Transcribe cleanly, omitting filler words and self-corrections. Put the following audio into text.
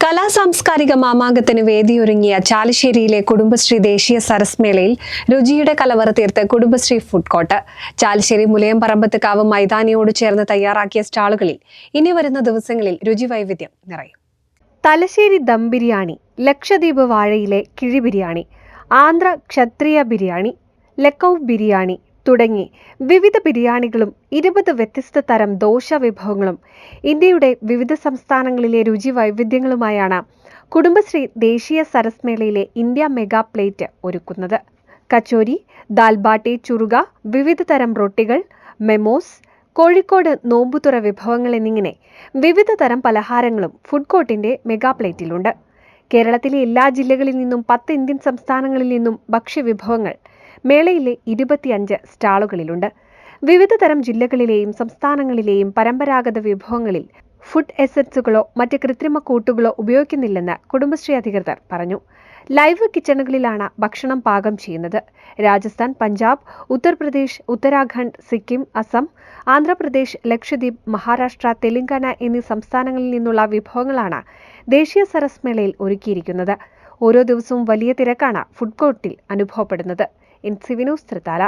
കലാസാംസ്കാരിക മാമാങ്കത്തിന് വേദിയൊരുങ്ങിയ ചാലിശ്ശേരിയിലെ കുടുംബശ്രീ ദേശീയ സരസ് മേളയിൽ രുചിയുടെ കലവറ തീർത്ത് കുടുംബശ്രീ ഫുഡ് കോർട്ട്. ചാലിശ്ശേരി മുലയംപറമ്പത്തുകാവ് മൈതാനിയോട് ചേർന്ന് തയ്യാറാക്കിയ സ്റ്റാളുകളിൽ ഇനി വരുന്ന ദിവസങ്ങളിൽ രുചി വൈവിധ്യം നിറയും. തലശ്ശേരി ദം ബിരിയാണി, ലക്ഷദ്വീപ് വാഴയിലെ കിഴി ബിരിയാണി, ആന്ധ്ര ക്ഷത്രിയ ബിരിയാണി, ലക്കൌ ബിരിയാണി തുടങ്ങി വിവിധ ബിരിയാണികളും 20 വ്യത്യസ്ത തരം ദോശ വിഭവങ്ങളും ഇന്ത്യയുടെ വിവിധ സംസ്ഥാനങ്ങളിലെ രുചി വൈവിധ്യങ്ങളുമായാണ് കുടുംബശ്രീ ദേശീയ സരസ് മേളയിലെ ഇന്ത്യ മെഗാ പ്ലേറ്റ് ഒരുക്കുന്നത്. കച്ചോരി, ദാൽബാട്ടി ചുറുക, വിവിധ തരം റൊട്ടികൾ, മെമോസ്, കോഴിക്കോട് നോമ്പുതുറ വിഭവങ്ങൾ എന്നിങ്ങനെ വിവിധ തരം പലഹാരങ്ങളും ഫുഡ് കോർട്ടിന്റെ മെഗാ പ്ലേറ്റിലുണ്ട്. കേരളത്തിലെ എല്ലാ ജില്ലകളിൽ നിന്നും 10 ഇന്ത്യൻ സംസ്ഥാനങ്ങളിൽ നിന്നും ഭക്ഷ്യവിഭവങ്ങൾ മേളയിലെ 25 സ്റ്റാളുകളിലുണ്ട്. വിവിധ തരം ജില്ലകളിലെയും സംസ്ഥാനങ്ങളിലെയും പരമ്പരാഗത വിഭവങ്ങളിൽ ഫുഡ് എസൻസുകളോ മറ്റ് കൃത്രിമ കൂട്ടുകളോ ഉപയോഗിക്കുന്നില്ലെന്ന് കുടുംബശ്രീ അധികൃതർ പറഞ്ഞു. ലൈവ് കിച്ചണുകളിലാണ് ഭക്ഷണം പാകം ചെയ്യുന്നത്. രാജസ്ഥാൻ, പഞ്ചാബ്, ഉത്തർപ്രദേശ്, ഉത്തരാഖണ്ഡ്, സിക്കിം, അസം, ആന്ധ്രാപ്രദേശ്, ലക്ഷദ്വീപ്, മഹാരാഷ്ട്ര, തെലങ്കാന എന്നീ സംസ്ഥാനങ്ങളിൽ നിന്നുള്ള വിഭവങ്ങളാണ് ദേശീയ സരസ് മേളയിൽ ഒരുക്കിയിരിക്കുന്നത്. ഓരോ ദിവസവും വലിയ തിരക്കാണ് ഫുഡ് കോർട്ടിൽ അനുഭവപ്പെടുന്നത്. NCV news, Thrithala.